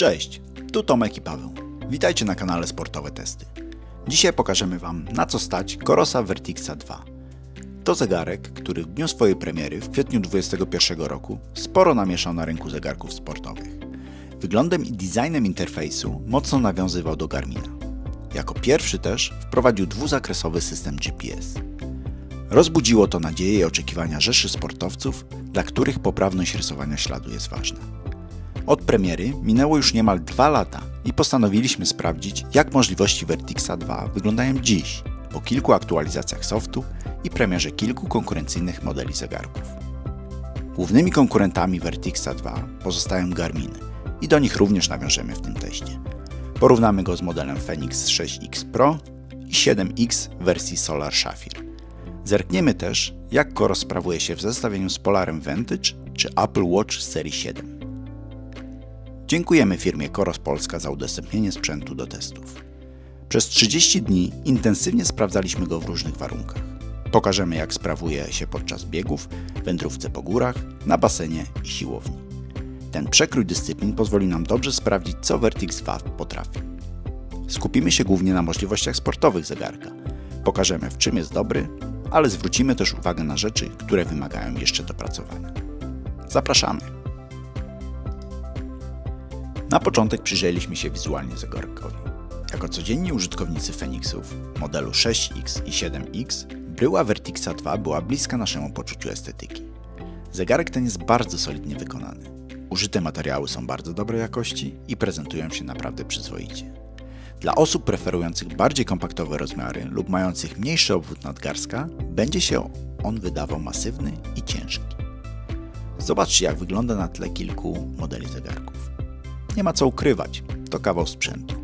Cześć, tu Tomek i Paweł. Witajcie na kanale Sportowe Testy. Dzisiaj pokażemy Wam, na co stać Corosa Vertixa 2. To zegarek, który w dniu swojej premiery w kwietniu 2021 roku sporo namieszał na rynku zegarków sportowych. Wyglądem i designem interfejsu mocno nawiązywał do Garmina. Jako pierwszy też wprowadził dwuzakresowy system GPS. Rozbudziło to nadzieje i oczekiwania rzeszy sportowców, dla których poprawność rysowania śladu jest ważna. Od premiery minęło już niemal 2 lata i postanowiliśmy sprawdzić, jak możliwości Vertixa 2 wyglądają dziś, po kilku aktualizacjach softu i premierze kilku konkurencyjnych modeli zegarków. Głównymi konkurentami Vertixa 2 pozostają Garminy i do nich również nawiążemy w tym teście. Porównamy go z modelem Fenix 6X Pro i 7X w wersji Solar Sapphire. Zerkniemy też, jak Coros sprawuje się w zestawieniu z Polarem Vantage czy Apple Watch serii 7. Dziękujemy firmie Coros Polska za udostępnienie sprzętu do testów. Przez 30 dni intensywnie sprawdzaliśmy go w różnych warunkach. Pokażemy, jak sprawuje się podczas biegów, wędrówce po górach, na basenie i siłowni. Ten przekrój dyscyplin pozwoli nam dobrze sprawdzić, co Vertix 2 potrafi. Skupimy się głównie na możliwościach sportowych zegarka. Pokażemy, w czym jest dobry, ale zwrócimy też uwagę na rzeczy, które wymagają jeszcze dopracowania. Zapraszamy! Na początek przyjrzeliśmy się wizualnie zegarkowi. Jako codzienni użytkownicy Fenixów, modelu 6X i 7X, bryła Vertixa 2 była bliska naszemu poczuciu estetyki. Zegarek ten jest bardzo solidnie wykonany. Użyte materiały są bardzo dobrej jakości i prezentują się naprawdę przyzwoicie. Dla osób preferujących bardziej kompaktowe rozmiary lub mających mniejszy obwód nadgarstka, będzie się on wydawał masywny i ciężki. Zobaczcie, jak wygląda na tle kilku modeli zegarków. Nie ma co ukrywać, to kawał sprzętu.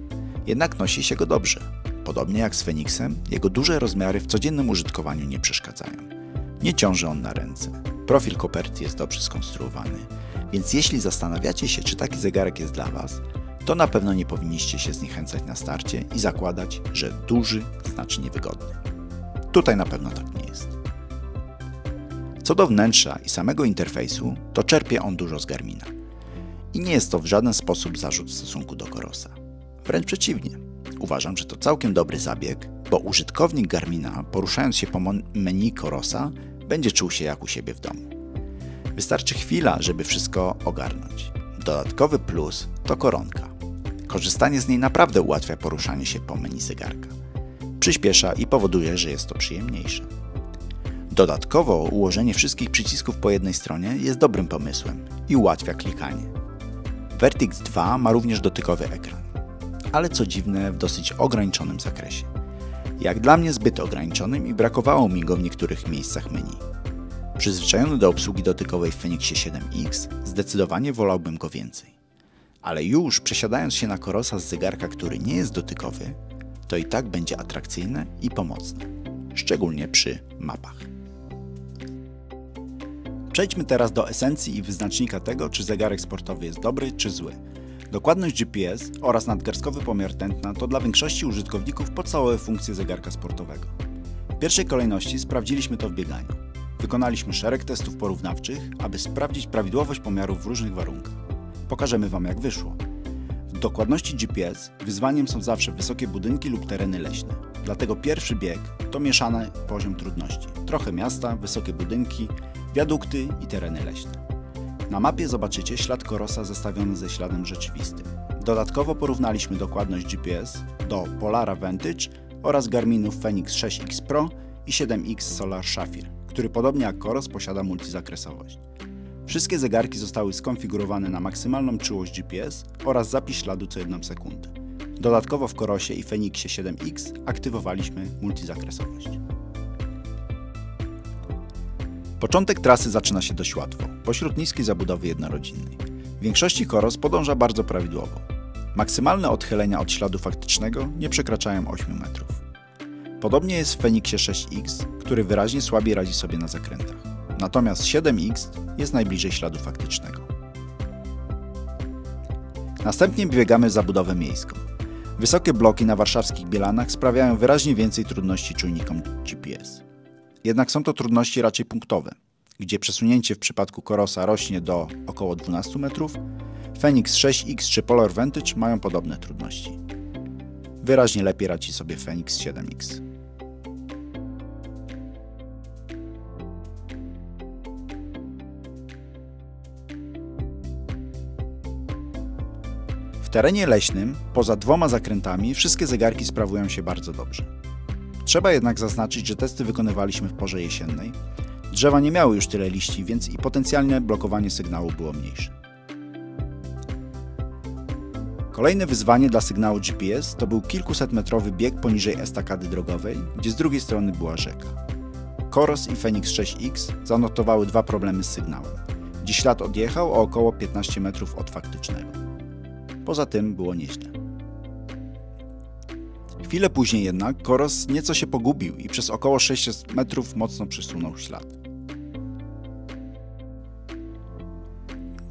Jednak nosi się go dobrze. Podobnie jak z Fenixem, jego duże rozmiary w codziennym użytkowaniu nie przeszkadzają. Nie ciąży on na ręce. Profil koperty jest dobrze skonstruowany, więc jeśli zastanawiacie się, czy taki zegarek jest dla Was, to na pewno nie powinniście się zniechęcać na starcie i zakładać, że duży znaczy niewygodny. Tutaj na pewno tak nie jest. Co do wnętrza i samego interfejsu, to czerpie on dużo z Garmina. I nie jest to w żaden sposób zarzut w stosunku do Corosa. Wręcz przeciwnie. Uważam, że to całkiem dobry zabieg, bo użytkownik Garmina, poruszając się po menu Corosa, będzie czuł się jak u siebie w domu. Wystarczy chwila, żeby wszystko ogarnąć. Dodatkowy plus to koronka. Korzystanie z niej naprawdę ułatwia poruszanie się po menu zegarka. Przyspiesza i powoduje, że jest to przyjemniejsze. Dodatkowo ułożenie wszystkich przycisków po jednej stronie jest dobrym pomysłem i ułatwia klikanie. Vertix 2 ma również dotykowy ekran, ale co dziwne w dosyć ograniczonym zakresie. Jak dla mnie zbyt ograniczonym i brakowało mi go w niektórych miejscach menu. Przyzwyczajony do obsługi dotykowej w Fenixie 7X, zdecydowanie wolałbym go więcej. Ale już przesiadając się na Corosa z zegarka, który nie jest dotykowy, to i tak będzie atrakcyjne i pomocne, szczególnie przy mapach. Przejdźmy teraz do esencji i wyznacznika tego, czy zegarek sportowy jest dobry czy zły. Dokładność GPS oraz nadgarstkowy pomiar tętna to dla większości użytkowników podstawowe funkcje zegarka sportowego. W pierwszej kolejności sprawdziliśmy to w bieganiu. Wykonaliśmy szereg testów porównawczych, aby sprawdzić prawidłowość pomiarów w różnych warunkach. Pokażemy Wam, jak wyszło. W dokładności GPS wyzwaniem są zawsze wysokie budynki lub tereny leśne. Dlatego pierwszy bieg to mieszany poziom trudności. Trochę miasta, wysokie budynki, wiadukty i tereny leśne. Na mapie zobaczycie ślad Corosa zestawiony ze śladem rzeczywistym. Dodatkowo porównaliśmy dokładność GPS do Polara Vantage oraz Garminów Fenix 6X Pro i 7X Solar Sapphire, który podobnie jak Coros posiada multizakresowość. Wszystkie zegarki zostały skonfigurowane na maksymalną czułość GPS oraz zapis śladu co 1 sekundę. Dodatkowo w Corosie i Fenixie 7X aktywowaliśmy multizakresowość. Początek trasy zaczyna się dość łatwo, pośród niskiej zabudowy jednorodzinnej. W większości Coros podąża bardzo prawidłowo. Maksymalne odchylenia od śladu faktycznego nie przekraczają 8 metrów. Podobnie jest w Fenixie 6X, który wyraźnie słabiej radzi sobie na zakrętach. Natomiast 7X jest najbliżej śladu faktycznego. Następnie biegamy zabudowę miejską. Wysokie bloki na warszawskich Bielanach sprawiają wyraźnie więcej trudności czujnikom GPS. Jednak są to trudności raczej punktowe, gdzie przesunięcie w przypadku Corosa rośnie do około 12 metrów, Fenix 6X czy Polar Vantage mają podobne trudności. Wyraźnie lepiej radzi sobie Fenix 7X. W terenie leśnym, poza 2 zakrętami, wszystkie zegarki sprawują się bardzo dobrze. Trzeba jednak zaznaczyć, że testy wykonywaliśmy w porze jesiennej. Drzewa nie miały już tyle liści, więc i potencjalne blokowanie sygnału było mniejsze. Kolejne wyzwanie dla sygnału GPS to był kilkusetmetrowy bieg poniżej estakady drogowej, gdzie z drugiej strony była rzeka. Coros i Fenix 6X zanotowały 2 problemy z sygnałem, gdzie ślad odjechał o około 15 metrów od faktycznego. Poza tym było nieźle. Chwilę później jednak Coros nieco się pogubił i przez około 600 metrów mocno przesunął ślad.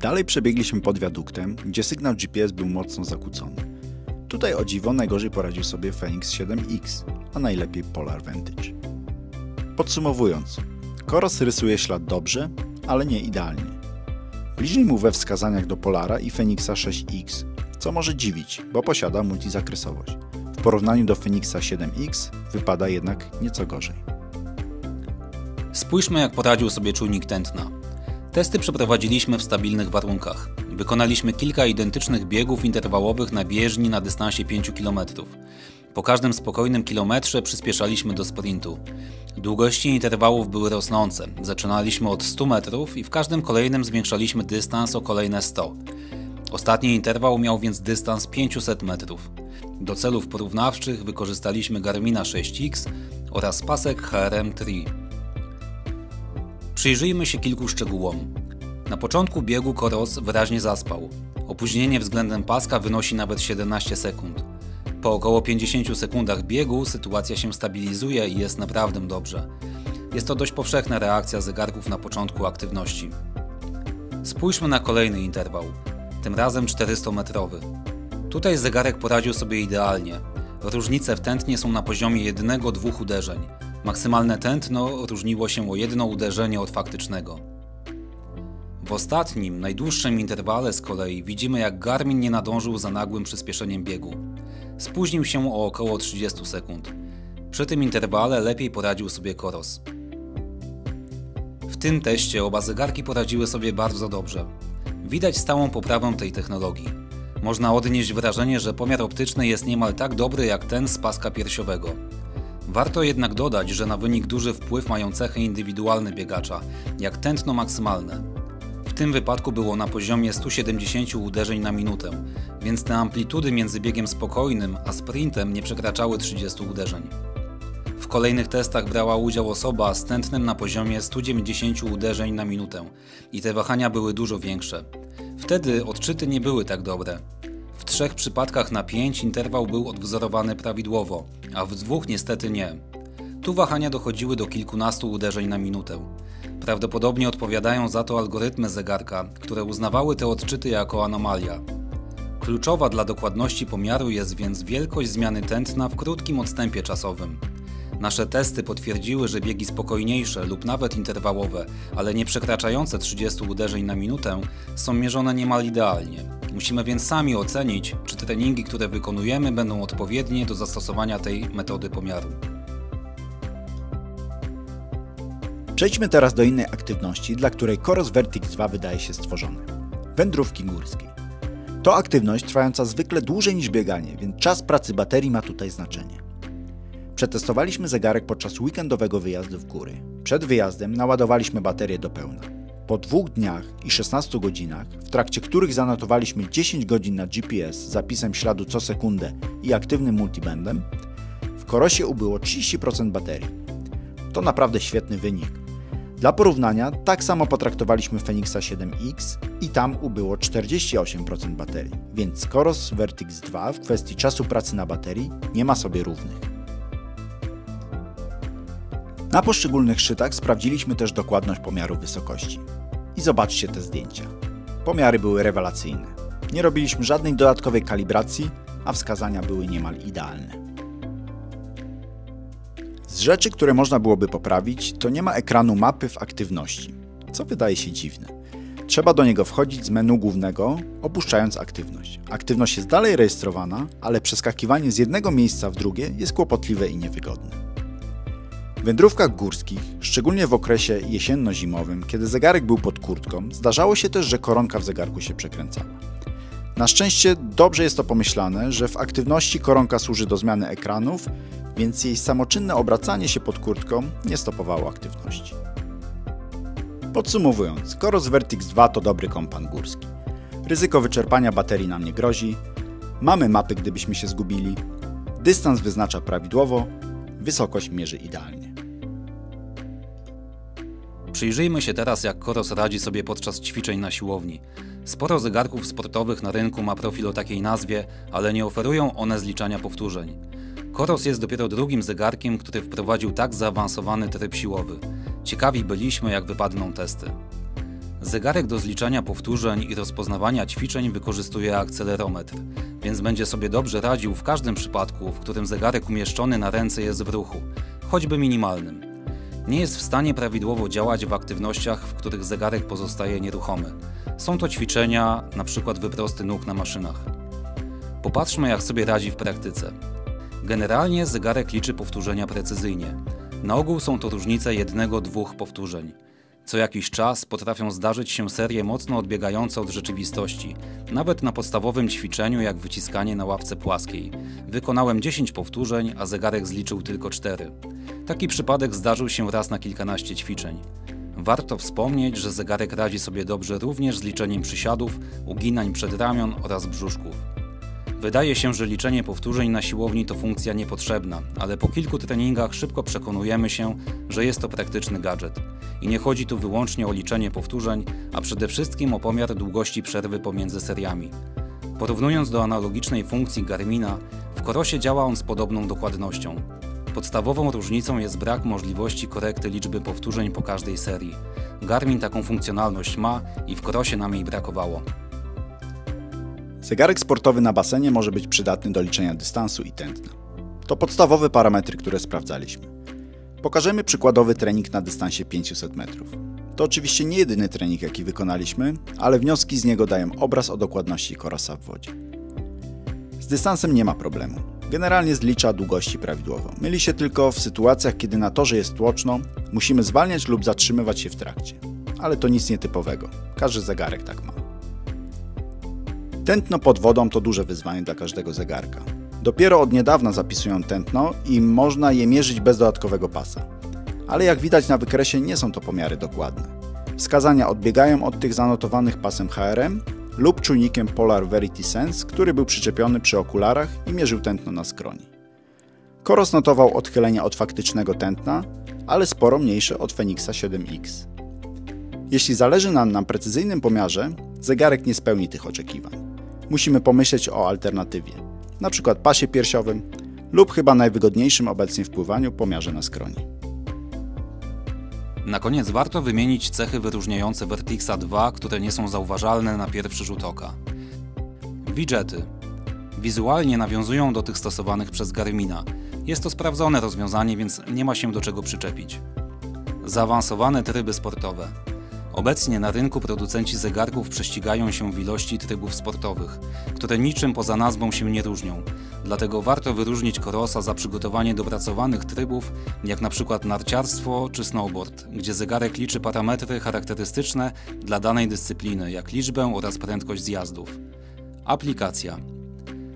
Dalej przebiegliśmy pod wiaduktem, gdzie sygnał GPS był mocno zakłócony. Tutaj o dziwo najgorzej poradził sobie Fenix 7X, a najlepiej Polar Vantage. Podsumowując, Coros rysuje ślad dobrze, ale nie idealnie. Bliżej mu we wskazaniach do Polara i Fenixa 6X, co może dziwić, bo posiada multizakresowość. W porównaniu do Fenixa 7X wypada jednak nieco gorzej. Spójrzmy, jak poradził sobie czujnik tętna. Testy przeprowadziliśmy w stabilnych warunkach. Wykonaliśmy kilka identycznych biegów interwałowych na bieżni na dystansie 5 km. Po każdym spokojnym kilometrze przyspieszaliśmy do sprintu. Długości interwałów były rosnące. Zaczynaliśmy od 100 metrów i w każdym kolejnym zwiększaliśmy dystans o kolejne 100. Ostatni interwał miał więc dystans 500 metrów. Do celów porównawczych wykorzystaliśmy Garmina 6X oraz pasek HRM3. Przyjrzyjmy się kilku szczegółom. Na początku biegu Coros wyraźnie zaspał. Opóźnienie względem paska wynosi nawet 17 sekund. Po około 50 sekundach biegu sytuacja się stabilizuje i jest naprawdę dobrze. Jest to dość powszechna reakcja zegarków na początku aktywności. Spójrzmy na kolejny interwał, tym razem 400-metrowy. Tutaj zegarek poradził sobie idealnie. Różnice w tętnie są na poziomie 1-2 uderzeń. Maksymalne tętno różniło się o 1 uderzenie od faktycznego. W ostatnim, najdłuższym interwale z kolei widzimy, jak Garmin nie nadążył za nagłym przyspieszeniem biegu. Spóźnił się o około 30 sekund. Przy tym interwale lepiej poradził sobie Coros. W tym teście oba zegarki poradziły sobie bardzo dobrze. Widać stałą poprawę tej technologii. Można odnieść wrażenie, że pomiar optyczny jest niemal tak dobry jak ten z paska piersiowego. Warto jednak dodać, że na wynik duży wpływ mają cechy indywidualne biegacza, jak tętno maksymalne. W tym wypadku było na poziomie 170 uderzeń na minutę, więc te amplitudy między biegiem spokojnym a sprintem nie przekraczały 30 uderzeń. W kolejnych testach brała udział osoba z tętnem na poziomie 190 uderzeń na minutę i te wahania były dużo większe. Wtedy odczyty nie były tak dobre. W 3 przypadkach na 5 interwał był odwzorowany prawidłowo, a w 2 niestety nie. Tu wahania dochodziły do kilkunastu uderzeń na minutę. Prawdopodobnie odpowiadają za to algorytmy zegarka, które uznawały te odczyty jako anomalia. Kluczowa dla dokładności pomiaru jest więc wielkość zmiany tętna w krótkim odstępie czasowym. Nasze testy potwierdziły, że biegi spokojniejsze lub nawet interwałowe, ale nie przekraczające 30 uderzeń na minutę, są mierzone niemal idealnie. Musimy więc sami ocenić, czy treningi, które wykonujemy, będą odpowiednie do zastosowania tej metody pomiaru. Przejdźmy teraz do innej aktywności, dla której Coros Vertix 2 wydaje się stworzony. Wędrówki górskie. To aktywność trwająca zwykle dłużej niż bieganie, więc czas pracy baterii ma tutaj znaczenie. Przetestowaliśmy zegarek podczas weekendowego wyjazdu w góry. Przed wyjazdem naładowaliśmy baterię do pełna. Po 2 dniach i 16 godzinach, w trakcie których zanotowaliśmy 10 godzin na GPS z zapisem śladu co sekundę i aktywnym multibandem, w Corosie ubyło 30% baterii. To naprawdę świetny wynik. Dla porównania, tak samo potraktowaliśmy Fenixa 7X i tam ubyło 48% baterii, więc Coros Vertix 2 w kwestii czasu pracy na baterii nie ma sobie równych. Na poszczególnych szczytach sprawdziliśmy też dokładność pomiaru wysokości. I zobaczcie te zdjęcia. Pomiary były rewelacyjne. Nie robiliśmy żadnej dodatkowej kalibracji, a wskazania były niemal idealne. Z rzeczy, które można byłoby poprawić, to nie ma ekranu mapy w aktywności, co wydaje się dziwne. Trzeba do niego wchodzić z menu głównego, opuszczając aktywność. Aktywność jest dalej rejestrowana, ale przeskakiwanie z jednego miejsca w drugie jest kłopotliwe i niewygodne. W wędrówkach górskich, szczególnie w okresie jesienno-zimowym, kiedy zegarek był pod kurtką, zdarzało się też, że koronka w zegarku się przekręcała. Na szczęście dobrze jest to pomyślane, że w aktywności koronka służy do zmiany ekranów, więc jej samoczynne obracanie się pod kurtką nie stopowało aktywności. Podsumowując, Coros Vertix 2 to dobry kompan górski. Ryzyko wyczerpania baterii nam nie grozi, mamy mapy, gdybyśmy się zgubili, dystans wyznacza prawidłowo, wysokość mierzy idealnie. Przyjrzyjmy się teraz, jak Coros radzi sobie podczas ćwiczeń na siłowni. Sporo zegarków sportowych na rynku ma profil o takiej nazwie, ale nie oferują one zliczania powtórzeń. Coros jest dopiero drugim zegarkiem, który wprowadził tak zaawansowany tryb siłowy. Ciekawi byliśmy, jak wypadną testy. Zegarek do zliczania powtórzeń i rozpoznawania ćwiczeń wykorzystuje akcelerometr, więc będzie sobie dobrze radził w każdym przypadku, w którym zegarek umieszczony na ręce jest w ruchu, choćby minimalnym. Nie jest w stanie prawidłowo działać w aktywnościach, w których zegarek pozostaje nieruchomy. Są to ćwiczenia, np. wyprosty nóg na maszynach. Popatrzmy, jak sobie radzi w praktyce. Generalnie zegarek liczy powtórzenia precyzyjnie. Na ogół są to różnice 1–2 powtórzeń. Co jakiś czas potrafią zdarzyć się serie mocno odbiegające od rzeczywistości. Nawet na podstawowym ćwiczeniu, jak wyciskanie na ławce płaskiej. Wykonałem 10 powtórzeń, a zegarek zliczył tylko 4. Taki przypadek zdarzył się raz na kilkanaście ćwiczeń. Warto wspomnieć, że zegarek radzi sobie dobrze również z liczeniem przysiadów, uginań przedramion oraz brzuszków. Wydaje się, że liczenie powtórzeń na siłowni to funkcja niepotrzebna, ale po kilku treningach szybko przekonujemy się, że jest to praktyczny gadżet. I nie chodzi tu wyłącznie o liczenie powtórzeń, a przede wszystkim o pomiar długości przerwy pomiędzy seriami. Porównując do analogicznej funkcji Garmina, w Corosie działa on z podobną dokładnością. Podstawową różnicą jest brak możliwości korekty liczby powtórzeń po każdej serii. Garmin taką funkcjonalność ma i w Corosie nam jej brakowało. Zegarek sportowy na basenie może być przydatny do liczenia dystansu i tętna. To podstawowe parametry, które sprawdzaliśmy. Pokażemy przykładowy trening na dystansie 500 metrów. To oczywiście nie jedyny trening, jaki wykonaliśmy, ale wnioski z niego dają obraz o dokładności Corosa w wodzie. Z dystansem nie ma problemu. Generalnie zlicza długości prawidłowo. Myli się tylko w sytuacjach, kiedy na torze jest tłoczno, musimy zwalniać lub zatrzymywać się w trakcie. Ale to nic nietypowego. Każdy zegarek tak ma. Tętno pod wodą to duże wyzwanie dla każdego zegarka. Dopiero od niedawna zapisują tętno i można je mierzyć bez dodatkowego pasa. Ale jak widać na wykresie, nie są to pomiary dokładne. Wskazania odbiegają od tych zanotowanych pasem HRM lub czujnikiem Polar Verity Sense, który był przyczepiony przy okularach i mierzył tętno na skroni. Coros notował odchylenia od faktycznego tętna, ale sporo mniejsze od Fenixa 7X. Jeśli zależy nam na precyzyjnym pomiarze, zegarek nie spełni tych oczekiwań. Musimy pomyśleć o alternatywie, np. pasie piersiowym lub chyba najwygodniejszym obecnie w pływaniu pomiarze na skroni. Na koniec warto wymienić cechy wyróżniające Vertixa 2, które nie są zauważalne na pierwszy rzut oka. Widgety. Wizualnie nawiązują do tych stosowanych przez Garmina. Jest to sprawdzone rozwiązanie, więc nie ma się do czego przyczepić. Zaawansowane tryby sportowe. Obecnie na rynku producenci zegarków prześcigają się w ilości trybów sportowych, które niczym poza nazwą się nie różnią. Dlatego warto wyróżnić Corosa za przygotowanie dopracowanych trybów, jak np. narciarstwo czy snowboard, gdzie zegarek liczy parametry charakterystyczne dla danej dyscypliny, jak liczbę oraz prędkość zjazdów. Aplikacja.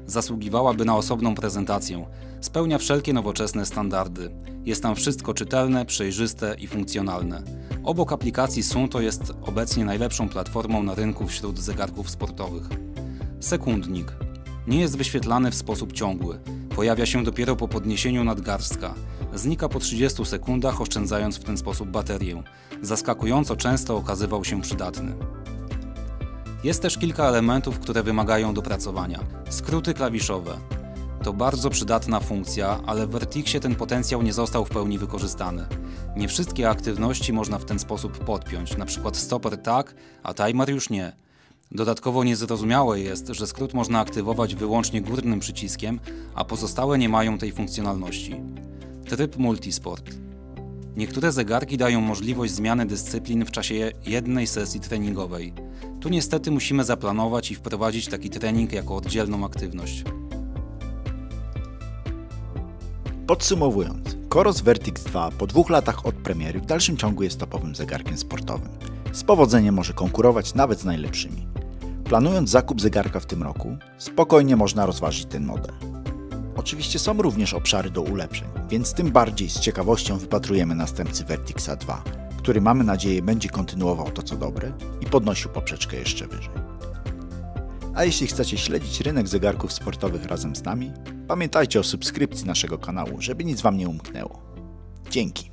Zasługiwałaby na osobną prezentację. Spełnia wszelkie nowoczesne standardy. Jest tam wszystko czytelne, przejrzyste i funkcjonalne. Obok aplikacji Suunto jest obecnie najlepszą platformą na rynku wśród zegarków sportowych. Sekundnik. Nie jest wyświetlany w sposób ciągły. Pojawia się dopiero po podniesieniu nadgarstka. Znika po 30 sekundach, oszczędzając w ten sposób baterię. Zaskakująco często okazywał się przydatny. Jest też kilka elementów, które wymagają dopracowania. Skróty klawiszowe. To bardzo przydatna funkcja, ale w Vertixie ten potencjał nie został w pełni wykorzystany. Nie wszystkie aktywności można w ten sposób podpiąć, np. stoper tak, a timer już nie. Dodatkowo niezrozumiałe jest, że skrót można aktywować wyłącznie górnym przyciskiem, a pozostałe nie mają tej funkcjonalności. Tryb multisport. Niektóre zegarki dają możliwość zmiany dyscyplin w czasie jednej sesji treningowej. Tu niestety musimy zaplanować i wprowadzić taki trening jako oddzielną aktywność. Podsumowując, Coros Vertix 2 po 2 latach od premiery w dalszym ciągu jest topowym zegarkiem sportowym. Z powodzeniem może konkurować nawet z najlepszymi. Planując zakup zegarka w tym roku, spokojnie można rozważyć ten model. Oczywiście są również obszary do ulepszeń, więc tym bardziej z ciekawością wypatrujemy następcy Vertixa 2, który mamy nadzieję będzie kontynuował to co dobre i podnosił poprzeczkę jeszcze wyżej. A jeśli chcecie śledzić rynek zegarków sportowych razem z nami, pamiętajcie o subskrypcji naszego kanału, żeby nic Wam nie umknęło. Dzięki!